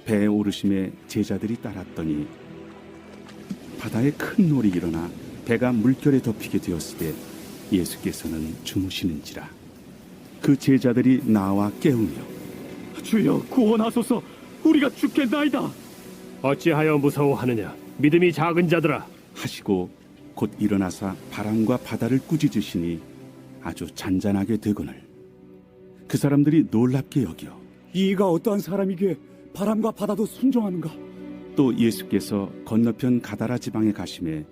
배에 오르심에 제자들이 따랐더니 바다에 큰 놀이 일어나 배가 물결에 덮이게 되었을 때 예수께서는 주무시는지라. 그 제자들이 나와 깨우며 주여 구원하소서, 우리가 죽겠나이다. 어찌하여 무서워하느냐? 믿음이 작은 자들아. 하시고 곧 일어나사 바람과 바다를 꾸짖으시니 아주 잔잔하게 되거늘 그 사람들이 놀랍게 여겨 이가 어떠한 사람이기에 바람과 바다도 순종하는가? 또 예수께서 건너편 가다라 지방에 가심에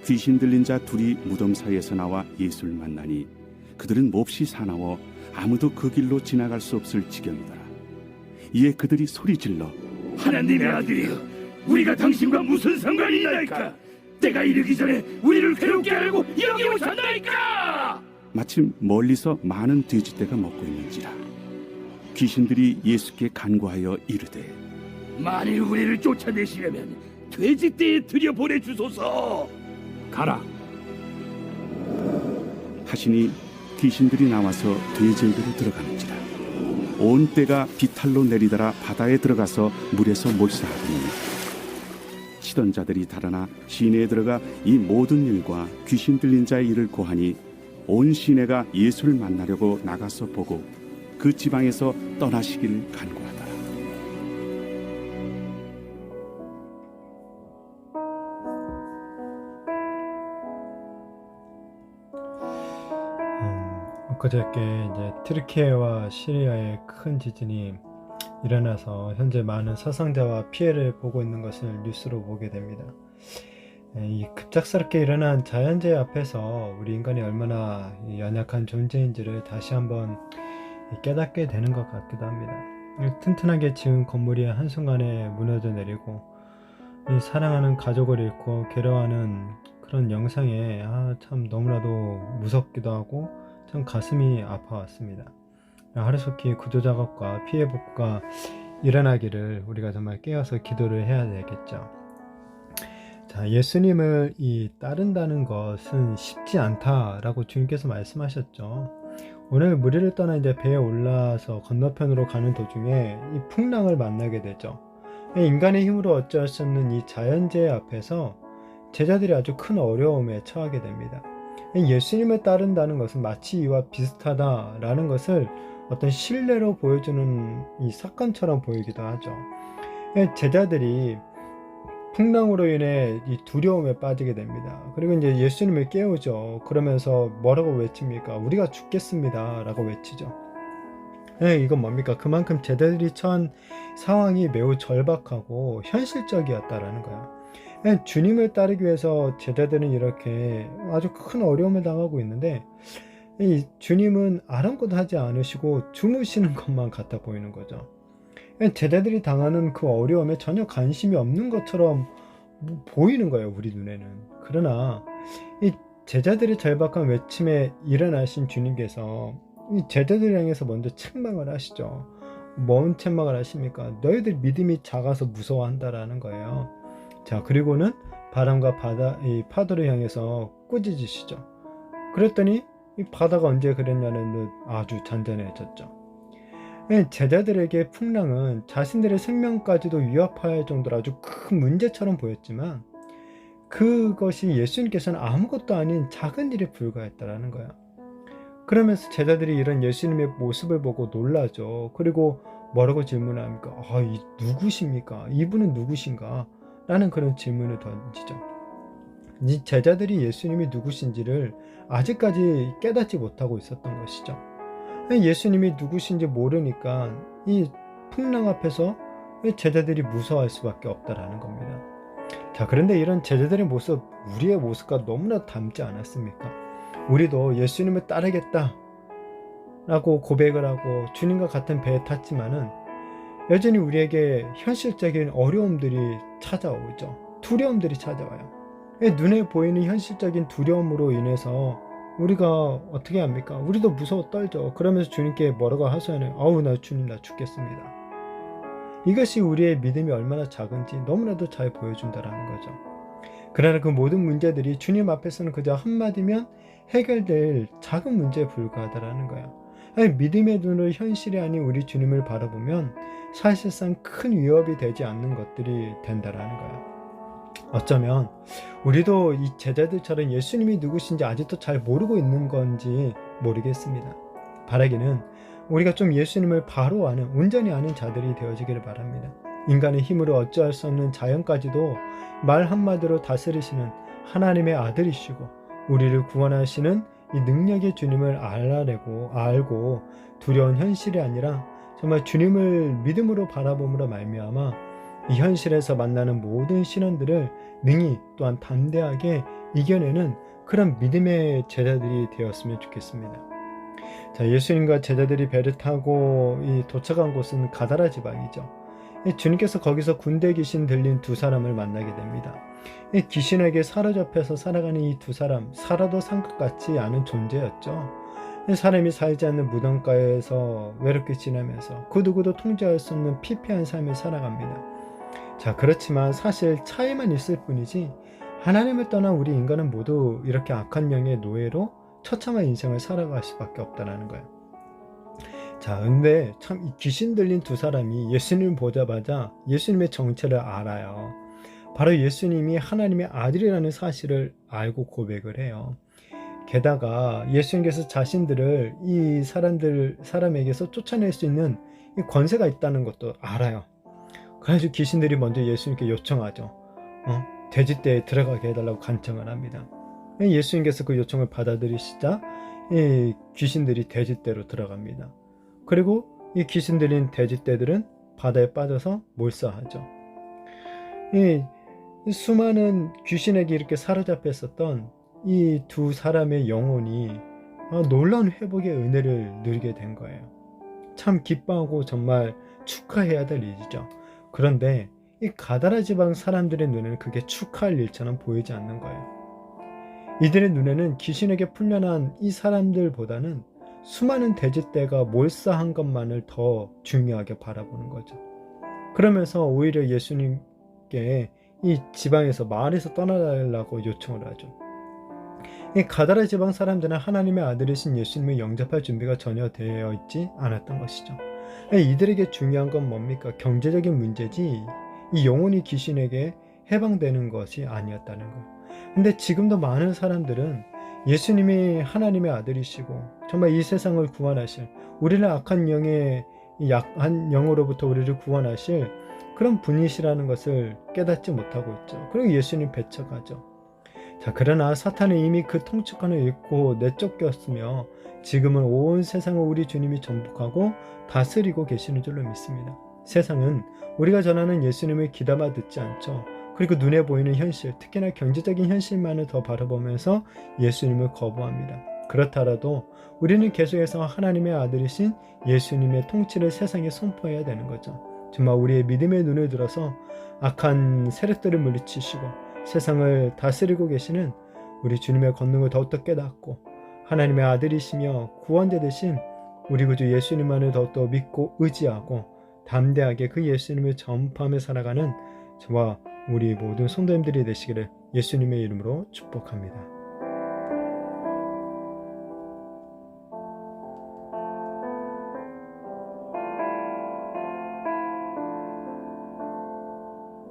귀신 들린 자 둘이 무덤 사이에서 나와 예수를 만나니 그들은 몹시 사나워 아무도 그 길로 지나갈 수 없을 지경이더라. 이에 그들이 소리질러 하나님의 아들이여, 우리가 당신과 무슨 상관이 있나이까? 때가 이르기 전에 우리를 괴롭게 하려고 여기 오셨나이까? 마침 멀리서 많은 돼지떼가 먹고 있는지라. 귀신들이 예수께 간구하여 이르되 만일 우리를 쫓아내시려면 돼지떼에 들여보내주소서. 가라. 하시니 귀신들이 나와서 돼지에게로 들어가는지라. 온 떼가 비탈로 내리더라 바다에 들어가서 물에서 몰사하더니 치던 자들이 달아나 시내에 들어가 이 모든 일과 귀신 들린 자의 일을 고하니 온 시내가 예수를 만나려고 나가서 보고 그 지방에서 떠나시길 간구하더라. 그저께 이제 트르키예와 시리아에 큰 지진이 일어나서 현재 많은 사상자와 피해를 보고 있는 것을 뉴스로 보게 됩니다. 이 급작스럽게 일어난 자연재해 앞에서 우리 인간이 얼마나 연약한 존재인지를 다시 한번 깨닫게 되는 것 같기도 합니다. 튼튼하게 지은 건물이 한순간에 무너져 내리고 이 사랑하는 가족을 잃고 괴로워하는 그런 영상에 참 너무나도 무섭기도 하고 참 가슴이 아파왔습니다. 하루속히 구조작업과 피해 복구가 일어나기를 우리가 정말 깨어서 기도를 해야 되겠죠. 자, 예수님을 따른다는 것은 쉽지 않다라고 주님께서 말씀하셨죠. 오늘 무리를 떠나 이제 배에 올라서 건너편으로 가는 도중에 이 풍랑을 만나게 되죠. 인간의 힘으로 어찌할 수 없는 이 자연재해 앞에서 제자들이 아주 큰 어려움에 처하게 됩니다. 예수님을 따른다는 것은 마치 이와 비슷하다라는 것을 어떤 신뢰로 보여주는 이 사건처럼 보이기도 하죠. 제자들이 풍랑으로 인해 이 두려움에 빠지게 됩니다. 그리고 이제 예수님을 깨우죠. 그러면서 뭐라고 외칩니까? 우리가 죽겠습니다 라고 외치죠. 이건 뭡니까? 그만큼 제자들이 처한 상황이 매우 절박하고 현실적이었다라는 거예요. 주님을 따르기 위해서 제자들은 이렇게 아주 큰 어려움을 당하고 있는데 이 주님은 아랑곳 하지 않으시고 주무시는 것만 같아 보이는 거죠. 제자들이 당하는 그 어려움에 전혀 관심이 없는 것처럼 보이는 거예요, 우리 눈에는. 그러나 이 제자들의 절박한 외침에 일어나신 주님께서 이 제자들을 향해서 먼저 책망을 하시죠. 뭔 책망을 하십니까? 너희들 믿음이 작아서 무서워한다라는 거예요. 자, 그리고는 바람과 이 파도를 향해서 꾸짖으시죠. 그랬더니 이 바다가 언제 그랬냐는 듯 아주 잔잔해졌죠. 제자들에게 풍랑은 자신들의 생명까지도 위협할 정도로 아주 큰 문제처럼 보였지만 그것이 예수님께서는 아무것도 아닌 작은 일에 불과했다라는 거예요. 그러면서 제자들이 이런 예수님의 모습을 보고 놀라죠. 그리고 뭐라고 질문합니까? 이 누구십니까? 이분은 누구신가? 라는 그런 질문을 던지죠. 이 제자들이 예수님이 누구신지를 아직까지 깨닫지 못하고 있었던 것이죠. 예수님이 누구신지 모르니까 이 풍랑 앞에서 제자들이 무서워할 수밖에 없다라는 겁니다. 자, 그런데 이런 제자들의 모습, 우리의 모습과 너무나 닮지 않았습니까? 우리도 예수님을 따르겠다 라고 고백을 하고 주님과 같은 배에 탔지만은 여전히 우리에게 현실적인 어려움들이 찾아오죠. 두려움들이 찾아와요. 눈에 보이는 현실적인 두려움으로 인해서 우리가 어떻게 합니까? 우리도 무서워 떨죠. 그러면서 주님께 뭐라고 하소연해요. 나 주님 나 죽겠습니다. 이것이 우리의 믿음이 얼마나 작은지 너무나도 잘 보여준다라는 거죠. 그러나 그 모든 문제들이 주님 앞에서는 그저 한마디면 해결될 작은 문제에 불과하다라는 거예요. 믿음의 눈으로 현실이 아닌 우리 주님을 바라보면 사실상 큰 위협이 되지 않는 것들이 된다라는 거예요. 어쩌면 우리도 이 제자들처럼 예수님이 누구신지 아직도 잘 모르고 있는 건지 모르겠습니다. 바라기는 우리가 좀 예수님을 바로 아는, 온전히 아는 자들이 되어지기를 바랍니다. 인간의 힘으로 어찌할 수 없는 자연까지도 말 한마디로 다스리시는 하나님의 아들이시고 우리를 구원하시는 이 능력의 주님을 알고 두려운 현실이 아니라 정말 주님을 믿음으로 바라봄으로 말미암아 이 현실에서 만나는 모든 시련들을 능히 또한 담대하게 이겨내는 그런 믿음의 제자들이 되었으면 좋겠습니다. 자, 예수님과 제자들이 배를 타고 도착한 곳은 가다라 지방이죠. 주님께서 거기서 군대 귀신 들린 두 사람을 만나게 됩니다. 귀신에게 사로잡혀서 살아가는 이 두 사람, 살아도 산 것 같지 않은 존재였죠. 사람이 살지 않는 무덤가에서 외롭게 지내면서 그 누구도 통제할 수 없는 피폐한 삶을 살아갑니다. 자, 그렇지만 사실 차이만 있을 뿐이지 하나님을 떠난 우리 인간은 모두 이렇게 악한 영의 노예로 처참한 인생을 살아갈 수밖에 없다는 거예요. 자, 근데 참 이 귀신 들린 두 사람이 예수님을 보자마자 예수님의 정체를 알아요. 바로 예수님이 하나님의 아들이라는 사실을 알고 고백을 해요. 게다가 예수님께서 자신들을 이 사람에게서 쫓아낼 수 있는 이 권세가 있다는 것도 알아요. 그래가지고 귀신들이 먼저 예수님께 요청하죠. 돼지떼에 들어가게 해달라고 간청을 합니다. 예수님께서 그 요청을 받아들이시자 이 귀신들이 돼지떼로 들어갑니다. 그리고 이 귀신 들린 돼지떼들은 바다에 빠져서 몰사하죠. 이 수많은 귀신에게 이렇게 사로잡혔었던 이 두 사람의 영혼이 놀라운 회복의 은혜를 누리게 된 거예요. 참 기뻐하고 정말 축하해야 될 일이죠. 그런데 이 가다라 지방 사람들의 눈에는 그게 축하할 일처럼 보이지 않는 거예요. 이들의 눈에는 귀신에게 풀려난 이 사람들보다는 수많은 돼지떼가 몰사한 것만을 더 중요하게 바라보는 거죠. 그러면서 오히려 예수님께 이 지방에서 마을에서 떠나달라고 요청을 하죠. 이 가다라 지방 사람들은 하나님의 아들이신 예수님을 영접할 준비가 전혀 되어 있지 않았던 것이죠. 이들에게 중요한 건 뭡니까? 경제적인 문제지 이 영혼이 귀신에게 해방되는 것이 아니었다는 거예요. 근데 지금도 많은 사람들은 예수님이 하나님의 아들이시고 정말 이 세상을 구원하실, 우리를 악한 영으로부터 우리를 구원하실 그런 분이시라는 것을 깨닫지 못하고 있죠. 그리고 예수님 배척하죠. 자, 그러나 사탄은 이미 그 통치권을 잃고 내쫓겼으며 지금은 온 세상을 우리 주님이 전복하고 다스리고 계시는 줄로 믿습니다. 세상은 우리가 전하는 예수님을 귀담아 듣지 않죠. 그리고 눈에 보이는 현실, 특히나 경제적인 현실만을 더 바라보면서 예수님을 거부합니다. 그렇더라도 우리는 계속해서 하나님의 아들이신 예수님의 통치를 세상에 선포해야 되는 거죠. 정말 우리의 믿음의 눈을 들어서 악한 세력들을 물리치시고 세상을 다스리고 계시는 우리 주님의 권능을 더욱더 깨닫고 하나님의 아들이시며 구원자 되신 우리 구주 예수님만을 더욱더 믿고 의지하고 담대하게 그 예수님을 전파하며 살아가는 저와 우리 모든 성도님들이 되시기를 예수님의 이름으로 축복합니다.